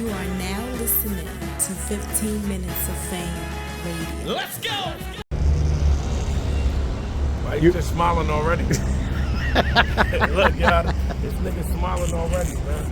You are now listening to 15 Minutes of Fame Radio. Let's go! Why you just smiling already? Look, y'all, this nigga smiling already, man.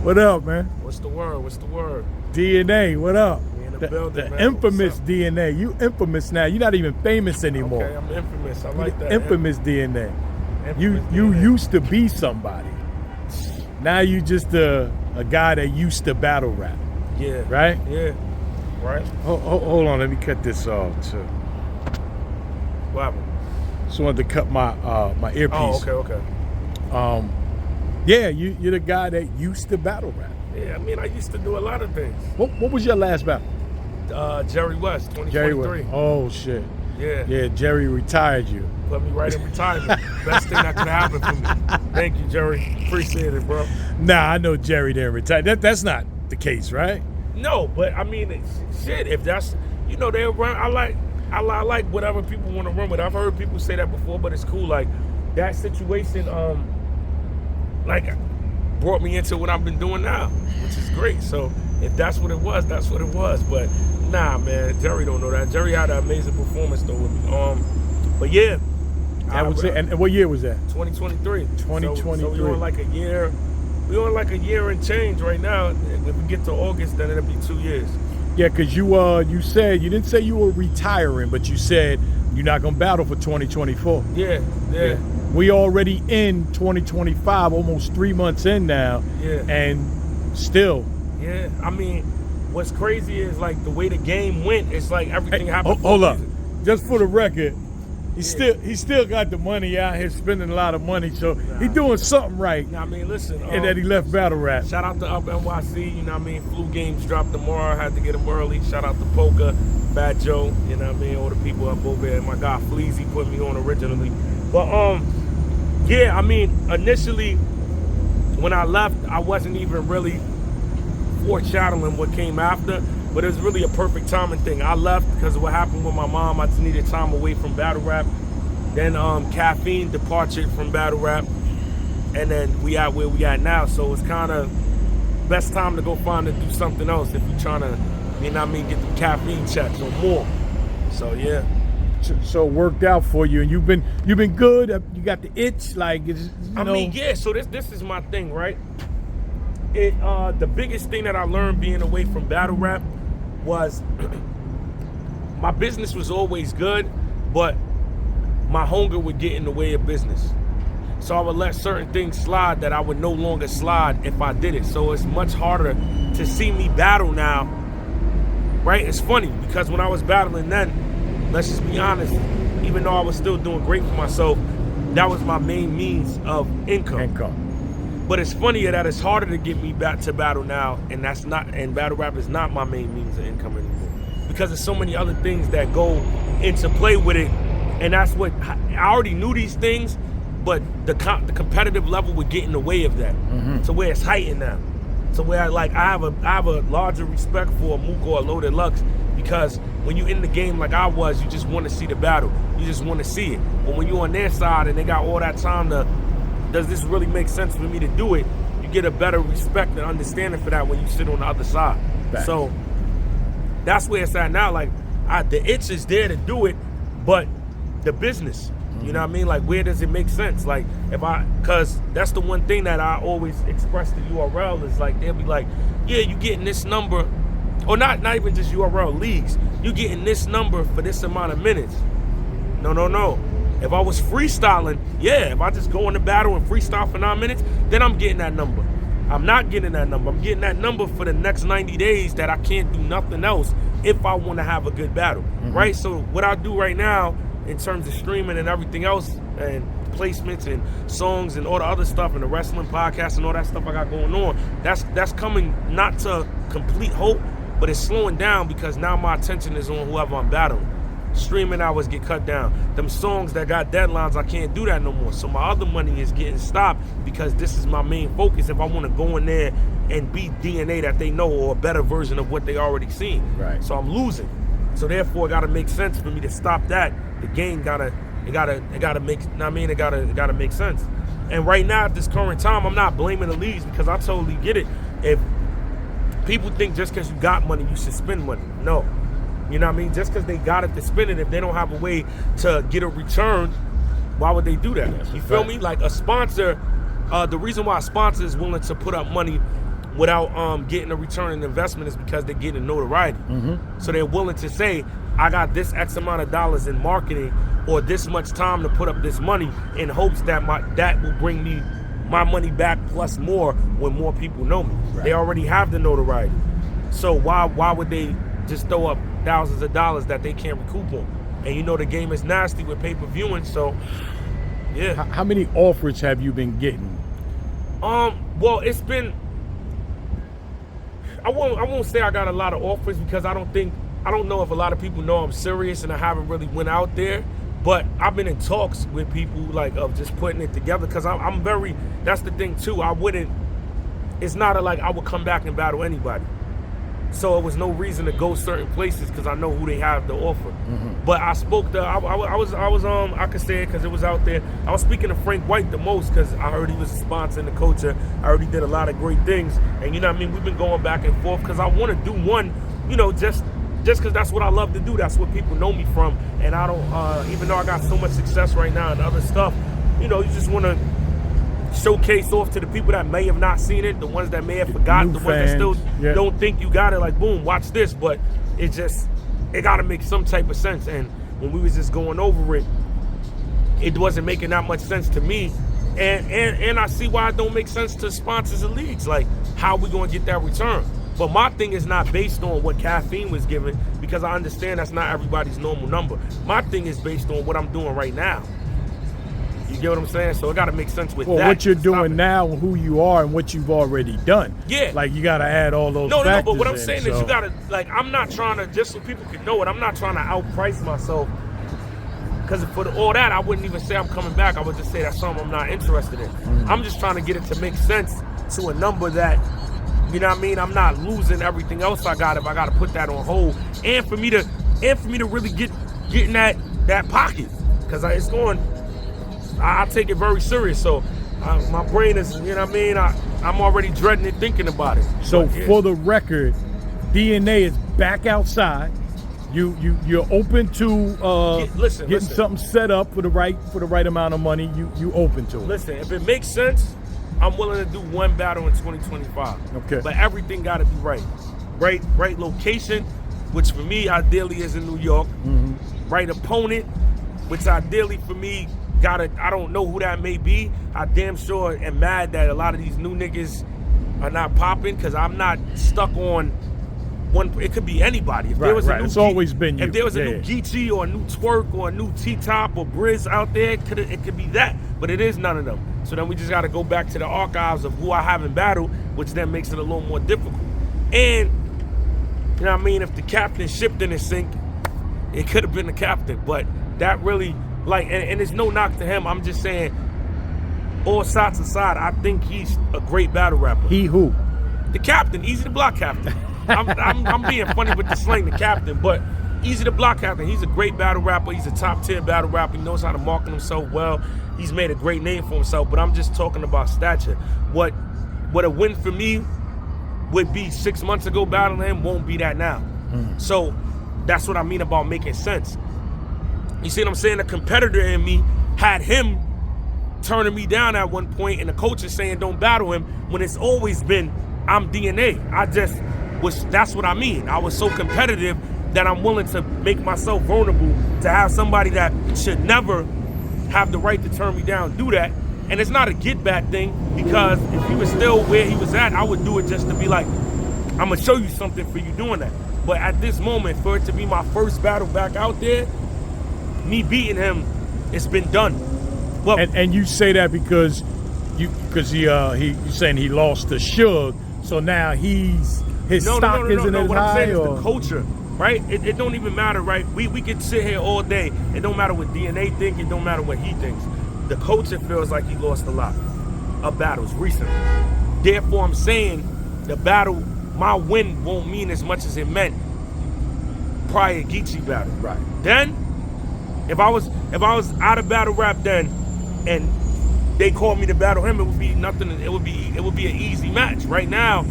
What up, man? What's the word? What's the word? DNA, what up? We in the building, the man. infamous What's up? DNA. You infamous now. You're not even famous anymore. Okay, I'm infamous. I like that. Infamous DNA. You DNA. used to be somebody. Now you just a guy that used to battle rap. Yeah. Right? Yeah. Right? Hold on, let me cut this off too. What happened? Just wanted to cut my my earpiece. Oh, okay. Yeah, you're the guy that used to battle rap. Yeah, I mean, I used to do a lot of things. What was your last battle? Jerry West, 2023. Jerry West. Oh shit. Yeah. Yeah, Jerry retired you. Put me right in retirement. Best thing that could happen for me. Thank you, Jerry. Appreciate it, bro. Nah, I know Jerry didn't retire. That's not the case, right? No, but I mean, shit. If that's, they run. I like whatever people want to run with. I've heard people say that before, but it's cool. Like that situation, brought me into what I've been doing now, which is great. So if that's what it was, that's what it was. But nah, man, Jerry don't know that. Jerry had an amazing performance though with me. But yeah, That was it. And what year was that? 2023. 2023. So we on like a year. We on like a year and change right now. If we get to August, then it'll be 2 years. Yeah, because you said you didn't say you were retiring, but you said you're not gonna battle for 2024. Yeah. We already in 2025, almost 3 months in now. Yeah. And still. Yeah. I mean, what's crazy is like the way the game went. It's like everything happened. Hold up, just for the record. He still got the money out here, spending a lot of money, so he doing something right. I mean, listen. And that he left battle rap. Shout out to Up NYC, Flu Games dropped tomorrow. I had to get them early. Shout out to Polka, Fat Joe, all the people up over there. My guy Fleazy put me on originally. But initially when I left, I wasn't even really foreshadowing what came after. But it was really a perfect timing thing. I left because of what happened with my mom. I just needed time away from battle rap. Then Caffeine departed from battle rap. And then we at where we at now. So it's kind of best time to go find and do something else if you're trying to, get the caffeine checks or more. So yeah. So it worked out for you, and you've been good. You got the itch, So this is my thing, right? The biggest thing that I learned being away from battle rap was my business was always good, but my hunger would get in the way of business. So I would let certain things slide that I would no longer slide if I did it. So it's much harder to see me battle now, right? It's funny because when I was battling then, let's just be honest, even though I was still doing great for myself, that was my main means of income. But it's funny that it's harder to get me back to battle now, and battle rap is not my main means of income anymore. Because there's so many other things that go into play with it, and that's what I already knew these things, but the competitive level would get in the way of that. Mm-hmm. So where it's heightened now. So where I have a larger respect for Mook or Loaded Lux, because when you're in the game like I was, you just want to see the battle. You just want to see it. But when you're on their side and they got all that time to, does this really make sense for me to do it? You get a better respect and understanding for that when you sit on the other side. Back. So that's where it's at now. Like the itch is there to do it, but the business, you know what I mean? Like where does it make sense? Like because that's the one thing that I always express to URL is like they'll be like, yeah, you getting this number, or not even just URL leagues. You getting this number for this amount of minutes. No. If I was freestyling, if I just go in the battle and freestyle for 9 minutes, then I'm getting that number. I'm not getting that number. I'm getting that number for the next 90 days that I can't do nothing else if I want to have a good battle, right? So what I do right now in terms of streaming and everything else and placements and songs and all the other stuff and the wrestling podcast and all that stuff I got going on, that's coming not to complete hope, but it's slowing down because now my attention is on whoever I'm battling. Streaming hours get cut down. Them songs that got deadlines, I can't do that no more. So my other money is getting stopped because this is my main focus if I want to go in there and be DNA that they know or a better version of what they already seen. Right. So I'm losing. So therefore it gotta make sense for me to stop that. The game gotta make sense. And right now at this current time, I'm not blaming the leagues because I totally get it. If people think just because you got money, you should spend money. No. You know what I mean? Just because they got it to spend it, if they don't have a way to get a return, why would they do that? You feel me? Like a sponsor, the reason why a sponsor is willing to put up money without getting a return on investment is because they're getting notoriety. So they're willing to say, I got this X amount of dollars in marketing or this much time to put up this money in hopes that that will bring me my money back plus more when more people know me. Right. They already have the notoriety. So why would they just throw up thousands of dollars that they can't recoup on? And you know the game is nasty with pay-per-viewing, so yeah. How many offers have you been getting? Well, it's been, I won't say I got a lot of offers because I don't know if a lot of people know I'm serious and I haven't really went out there. But I've been in talks with people like of just putting it together because I'm very, that's the thing too. It's not like I would come back and battle anybody. So it was no reason to go certain places because I know who they have to offer. But I spoke to, I could say it because it was out there. I was speaking to Frank White the most because I heard he was a sponsor and the coach. I heard he did a lot of great things. And you know what I mean? We've been going back and forth because I want to do one, you know, just because that's what I love to do. That's what people know me from. And I don't, even though I got so much success right now and other stuff, you know, you just want to showcase off to the people that may have not seen it, the ones that may have forgotten, the ones that still don't think you got it, like, boom, watch this. But it got to make some type of sense. And when we was just going over it, it wasn't making that much sense to me. And I see why it don't make sense to sponsors of leagues. Like, how we going to get that return? But my thing is not based on what Caffeine was given because I understand that's not everybody's normal number. My thing is based on what I'm doing right now. You get what I'm saying? So it got to make sense with that. Well, what you're doing now, who you are, and what you've already done. Yeah. Like, you got to add all those factors No, but what I'm saying so. is you got to, like, I'm not trying to, just so people can know it, I'm not trying to outprice myself. Because for all that, I wouldn't even say I'm coming back. I would just say that's something I'm not interested in. I'm just trying to get it to make sense to a number that, you know what I mean? I'm not losing everything else I got if I got to put that on hold. And for me to really get in that pocket. Because it's going, I take it very serious. So my brain is, you know what I mean? I'm already dreading it, thinking about it. So for the record, DNA is back outside. You're open to getting something set up for the right amount of money. You open to it. Listen, if it makes sense, I'm willing to do one battle in 2025. Okay. But everything got to be right. Right location, which for me ideally is in New York. Right opponent, which ideally for me I don't know who that may be. I damn sure am mad that a lot of these new niggas are not popping because I'm not stuck on one. It could be anybody. If there was a new, it's always been you. If there was a new Geechee or a new Twerk or a new T-Top or Briz out there, it could be that. But it is none of them. So then we just got to go back to the archives of who I haven't battled, which then makes it a little more difficult. And, you know what I mean, if the captain shipped in his sink, it could have been the captain. But that really, like, and there's no knock to him. I'm just saying, all shots aside, I think he's a great battle rapper. He who? The captain, Easy the Block Captain. I'm being funny with the slang, the captain, but Easy the Block Captain. He's a great battle rapper. He's a top tier battle rapper. He knows how to market himself well. He's made a great name for himself, but I'm just talking about stature. What a win for me would be 6 months ago battling him won't be that now. So that's what I mean about making sense. You see what I'm saying? The competitor in me had him turning me down at one point, and the coach is saying don't battle him when it's always been I'm DNA. That's what I mean. I was so competitive that I'm willing to make myself vulnerable to have somebody that should never have the right to turn me down do that. And it's not a get back thing, because if he was still where he was at, I would do it just to be like, I'm gonna show you something for you doing that. But at this moment, for it to be my first battle back out there, me beating him, it's been done. Well, and you say that because you saying he lost to Suge, so now his stock isn't as what high. I'm saying is or? the culture, right? It don't even matter, right? We could sit here all day. It don't matter what DNA think. It don't matter what he thinks. The culture feels like he lost a lot of battles recently. Therefore, I'm saying the battle, my win won't mean as much as it meant prior Geechee battle. Right. Then, if I was out of battle rap then, and they called me to battle him, it would be nothing. It would be an easy match. Right now,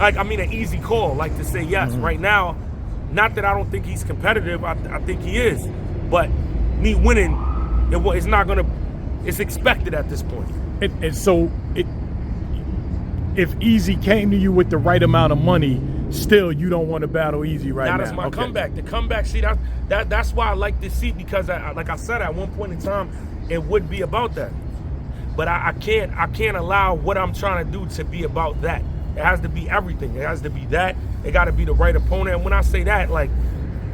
Like, I mean, an easy call, like to say yes. Right now, not that I don't think he's competitive. I think he is. But me winning, it's not going to, it's expected at this point. And so, if Easy came to you with the right amount of money, still you don't want to battle Easy right now. Not as my comeback. The comeback, see, that's why I like this seat, because like I said, at one point in time, it would be about that. But I can't allow what I'm trying to do to be about that. It has to be everything. It has to be that. It got to be the right opponent. And when I say that, like,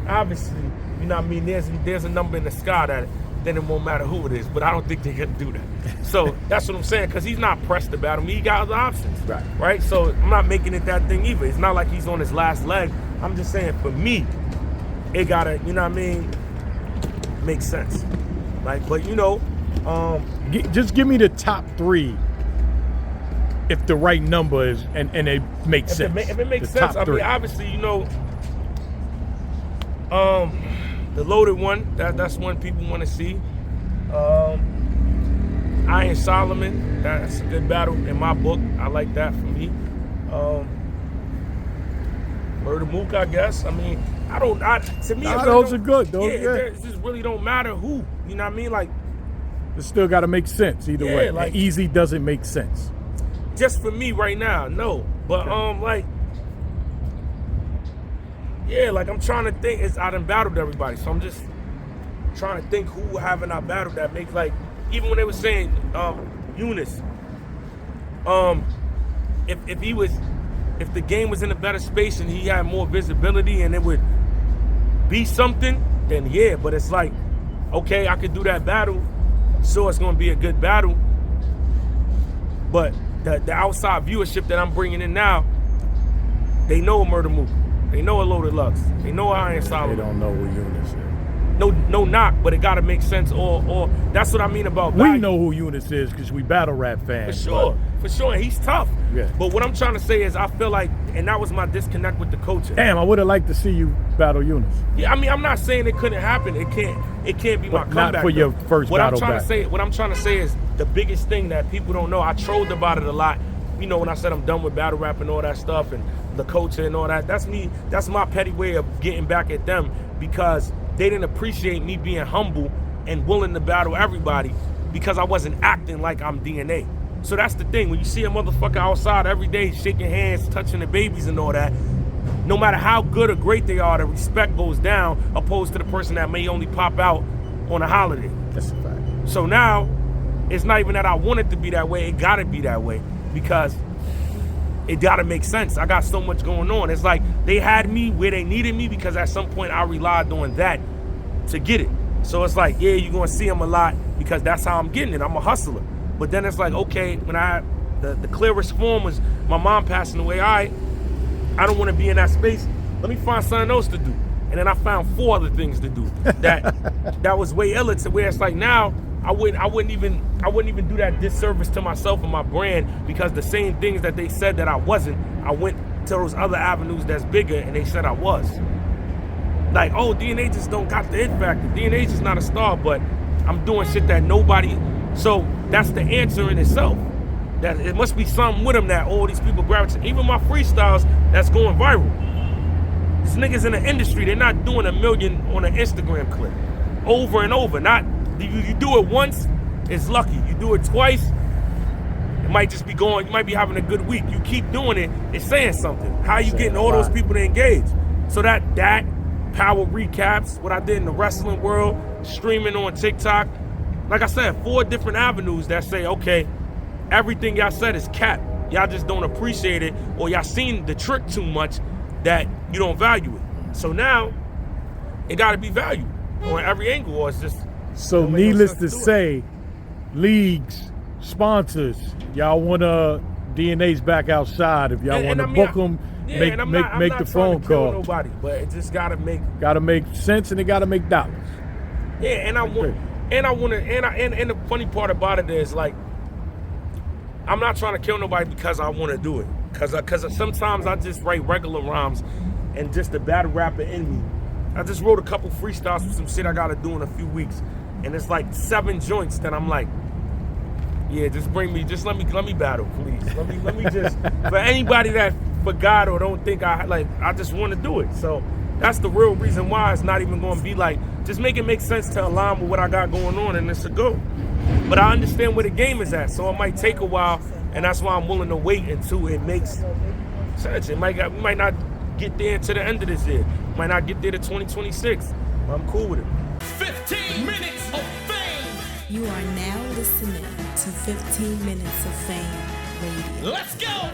obviously, you know what I mean, there's a number in the sky that then it won't matter who it is. But I don't think they're going to do that. So that's what I'm saying, because he's not pressed to battle me. He got other options. Right? So I'm not making it that thing either. It's not like he's on his last leg. I'm just saying, for me, it got to, you know what I mean, make sense. Like, but, you know, just give me the top 3 if the right number is and it makes sense. If it makes sense, I mean, obviously, you know, the loaded one, that's one people want to see. Iron Solomon, that's a good battle in my book. I like that for me. Murder Mook, I guess. I mean, to me, those are good. It just really don't matter who. You know what I mean? Like, it still got to make sense either way. Like, Easy doesn't make sense. Just for me right now, no. But like, yeah, like I'm trying to think. I done battled everybody, so I'm just trying to think who haven't I battled that makes, like, even when they were saying Eunice, if the game was in a better space and he had more visibility and it would be something, then yeah. But it's like, okay, I could do that battle, so it's gonna be a good battle. But the outside viewership that I'm bringing in now, they know a Murder Mook, they know a Loaded Lux, they know Iron Solomon. They don't know who Eunice is. No knock, but it gotta make sense. Or that's what I mean about value. We know who Eunice is because we battle rap fans. For sure, and he's tough. Yeah. But what I'm trying to say is, I feel like, and that was my disconnect with the coaching. Damn, I would have liked to see you battle Eunice. Yeah, I mean, I'm not saying it couldn't happen. It can't be my comeback. Not for your first battle back. What I'm trying to say is, the biggest thing that people don't know, I trolled about it a lot. You know, when I said I'm done with battle rap and all that stuff and the coaching and all that, that's me. That's my petty way of getting back at them, because they didn't appreciate me being humble and willing to battle everybody, because I wasn't acting like I'm DNA. So that's the thing. When you see a motherfucker outside every day shaking hands, touching the babies and all that, no matter how good or great they are, the respect goes down, opposed to the person that may only pop out on a holiday. That's a fact. So now, it's not even that I want it to be that way. It got to be that way, because it got to make sense. I got so much going on. It's like they had me where they needed me, because at some point I relied on that to get it. So it's like, yeah, you're going to see them a lot because that's how I'm getting it. I'm a hustler. But then it's like, okay, when the clearest form was my mom passing away, I don't want to be in that space. Let me find something else to do. And then I found 4 other things to do that was way iller, to where it's like, now I wouldn't even do that disservice to myself and my brand, because the same things that they said that I wasn't, I went to those other avenues that's bigger and they said I was. Like, oh, DNA just don't got the it factor. DNA just not a star, but I'm doing shit that nobody. So that's the answer in itself. That it must be something with them that all these people gravitate. Even my freestyles that's going viral. These niggas in the industry, they're not doing 1 million on an Instagram clip over and over. Not you do it once, it's lucky. You do it twice, it might just be going. You might be having a good week. You keep doing it, it's saying something. How are you getting all those people to engage? So that power recaps what I did in the wrestling world, streaming on TikTok. Like I said, 4 different avenues that say, okay, everything y'all said is cap. Y'all just don't appreciate it, or y'all seen the trick too much that you don't value it. So now, it got to be valued on every angle, or it's just. So needless to say, leagues, sponsors, y'all want DNA's back outside. If y'all want to book them, make the phone call. Nobody, but it just got to make sense, and it got to make dollars. Yeah, and and the funny part about it is, like, I'm not trying to kill nobody because I want to do it. Because sometimes I just write regular rhymes, and just the battle rapper in me. I just wrote a couple freestyles for some shit I got to do in a few weeks. And it's like 7 joints that I'm like, yeah, just let me battle, please. Let me just, for anybody that for God or don't think I just want to do it. So that's the real reason why it's not even going to be like, just make it make sense to align with what I got going on, and it's a go. But I understand where the game is at, so it might take a while, and that's why I'm willing to wait until it makes sense. We might not get there to the end of this year. Might not get there to 2026. But I'm cool with it. 15 minutes of fame. You are now listening to 15 Minutes of Fame Radio. Let's go.